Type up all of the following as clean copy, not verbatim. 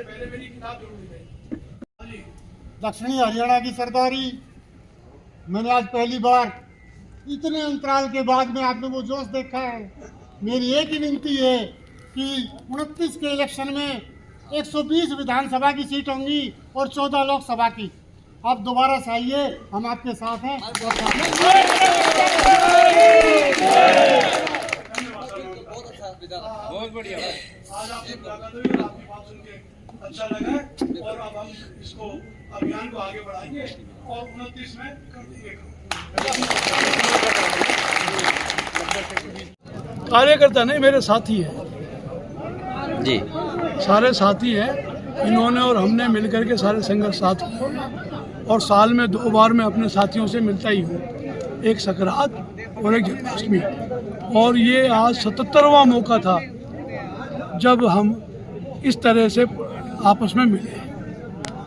इससे पहले मेरी किताब जरूर दिखाई। दक्षिणी हरियाणा की सरदारी मैंने आज पहली बार इतने अंतराल के बाद में आपने वो जोश देखा है। मेरी एक ही विनती है कि 29 के इलेक्शन में 120 विधानसभा की सीट होंगी और 14 लोकसभा की। आप दोबारा से आइए, हम आपके साथ हैं। बहुत बढ़िया। आज आपसे मुलाकात हुई और आपकी बात सुन के अच्छा लगा है और अब हम इसको अभियान को आगे बढ़ाएंगे और 29 में कर देंगे। कार्यकर्ता नहीं, मेरे साथी हैं जी, सारे साथी हैं। इन्होंने और हमने मिलकर के सारे संघर्ष साथ किए और साल में 2 बार मैं अपने साथियों से मिलता ही हूँ, एक सकरात और एक जन्माष्टमी। और ये आज 77वां मौका था जब हम इस तरह से आपस में मिले।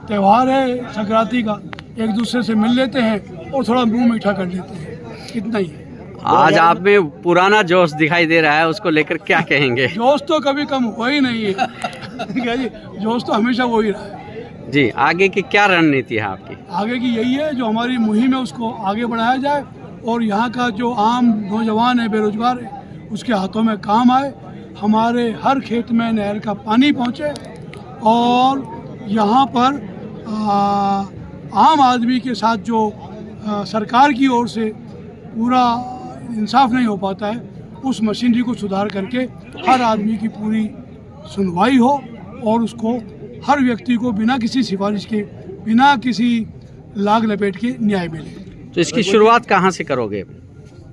त्यौहार है संक्रांति का, एक दूसरे से मिल लेते हैं और थोड़ा मुंह मीठा कर लेते हैं, इतना ही है। आज आप में पुराना जोश दिखाई दे रहा है, उसको लेकर क्या कहेंगे? जोश तो कभी कम हुआ ही नहीं है क्या जी, जोश तो हमेशा वो ही रहा है जी। आगे की क्या रणनीति है आपकी? आगे की यही है, जो हमारी मुहिम है उसको आगे बढ़ाया जाए और यहाँ का जो आम नौजवान है, बेरोजगार है, उसके हाथों में काम आए, हमारे हर खेत में नहर का पानी पहुँचे और यहाँ पर आम आदमी के साथ जो सरकार की ओर से पूरा इंसाफ नहीं हो पाता है, उस मशीनरी को सुधार करके हर आदमी की पूरी सुनवाई हो और उसको हर व्यक्ति को बिना किसी सिफारिश के, बिना किसी लाग लपेट के न्याय मिले। तो इसकी शुरुआत कहाँ से करोगे?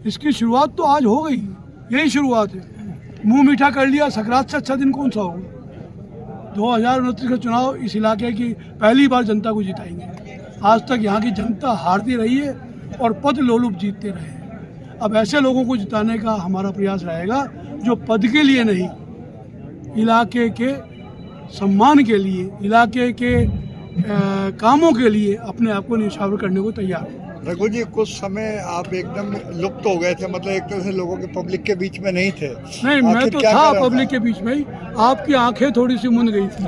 इसकी शुरुआत तो आज हो गई, यही शुरुआत है। मुंह मीठा कर लिया, सकरात से अच्छा दिन कौन सा होगा। 2029 का चुनाव इस इलाके की पहली बार जनता को जिताएंगे। आज तक यहाँ की जनता हारती रही है और पद लोलुप जीतते रहे हैं। अब ऐसे लोगों को जिताने का हमारा प्रयास रहेगा जो पद के लिए नहीं, इलाके के सम्मान के लिए, इलाके के कामों के लिए अपने आप को न्यौछावर करने को तैयार है। रघु जी, कुछ समय आप एकदम लुप्त हो गए थे, मतलब एक तरह से लोगों के पब्लिक के बीच में नहीं थे। नहीं, मैं तो था पब्लिक के बीच में ही, आपकी आंखें थोड़ी सी मुंद गई थी।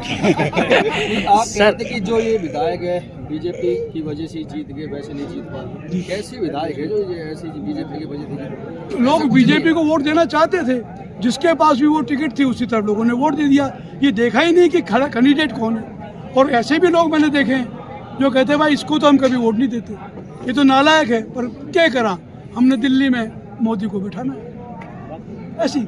आप कहते कि जो ये विधायक है बीजेपी की वजह से जीत गए, वैसे नहीं जीत पाए। कैसे विधायक है जो ये ऐसी बीजेपी की वजह से? लोग बीजेपी को वोट देना चाहते थे, जिसके पास भी वो टिकट थी उसी तरफ लोगों ने वोट दे दिया। ये देखा ही नहीं कि खड़ा कैंडिडेट कौन है। और ऐसे भी लोग मैंने देखे हैं जो कहते भाई इसको तो हम कभी वोट नहीं देते, ये तो नालायक है, पर क्या करा, हमने दिल्ली में मोदी को बिठाना है। ऐसी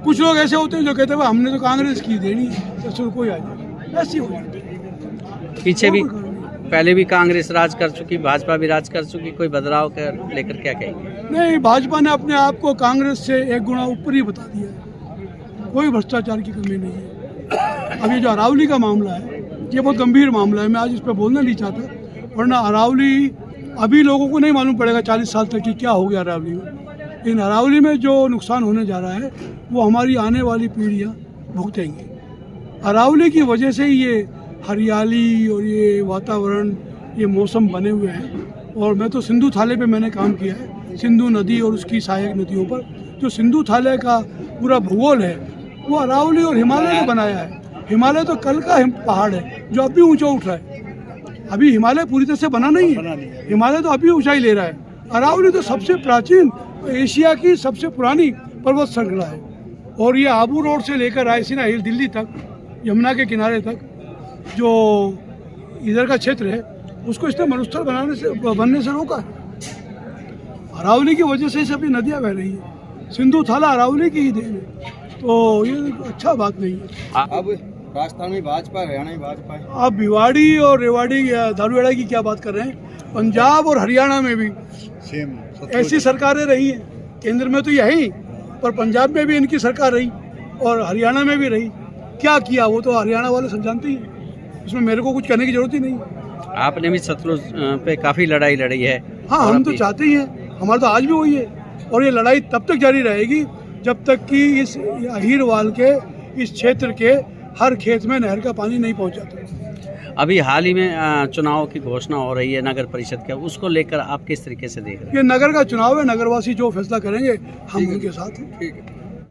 कुछ लोग ऐसे होते हैं जो कहते हैं हमने तो कांग्रेस की देनी है, तो कोई आ जाए, ऐसी हो जाती है। पीछे भी पहले भी कांग्रेस राज कर चुकी, भाजपा भी राज कर चुकी, कोई बदलाव कर लेकर क्या कहेंगे? नहीं, भाजपा ने अपने आप को कांग्रेस से 1 गुना ऊपर ही बता दिया है, कोई भ्रष्टाचार की कमी नहीं है। अब ये जो अरावली का मामला है, ये बहुत गंभीर मामला है, मैं आज इस पर बोलना नहीं चाहता, वरना अरावली अभी लोगों को नहीं मालूम पड़ेगा 40 साल तक कि क्या हो गया अरावली में। लेकिन अरावली में जो नुकसान होने जा रहा है वो हमारी आने वाली पीढ़ियाँ भुगतेंगी। अरावली की वजह से ही ये हरियाली और ये वातावरण, ये मौसम बने हुए हैं। और मैं तो सिंधु थाले पे मैंने काम किया है, सिंधु नदी और उसकी सहायक नदियों पर। जो सिंधु थाले का पूरा भूगोल है वो अरावली और हिमालय ने बनाया है। हिमालय तो कल का पहाड़ है जो अभी ऊंचा उठ रहा है, अभी हिमालय पूरी तरह से बना नहीं है, हिमालय तो अभी ऊंचाई ले रहा है। अरावली तो सबसे प्राचीन, एशिया की सबसे पुरानी पर्वत श्रृंखला है। और ये आबू रोड से लेकर रायसीना हिल दिल्ली तक, यमुना के किनारे तक जो इधर का क्षेत्र है उसको इसने मरुस्थल बनने से रोका है। अरावली की वजह से सभी नदियाँ बह रही है। सिंधु थाला अरावली की ही देन है, तो ये अच्छा बात नहीं है। अब राजस्थान में भाजपा, हरियाणा में भाजपा है। आप भिवाड़ी और रेवाड़ी धारूहेड़ा की क्या बात कर रहे हैं? पंजाब और हरियाणा में भी सेम ऐसी सरकारें रही हैं। केंद्र में तो यही, पर पंजाब में भी इनकी सरकार रही और हरियाणा में भी रही। क्या किया वो तो हरियाणा वाले सब जानते ही हैं, इसमें मेरे को कुछ कहने की जरूरत ही नहीं। आपने भी शत्रुघ्न पे काफी लड़ाई लड़ी है। हाँ, हम तो चाहते ही हैं, हमारा तो आज भी वही है और ये लड़ाई तब तक जारी रहेगी जब तक कि इस अहीरवाल के इस क्षेत्र के हर खेत में नहर का पानी नहीं पहुंच जाता। अभी हाल ही में चुनाव की घोषणा हो रही है नगर परिषद का, उसको लेकर आप किस तरीके से देख रहे हैं? ये नगर का चुनाव है, नगरवासी जो फैसला करेंगे हम उनके साथ हैं। ठीक है।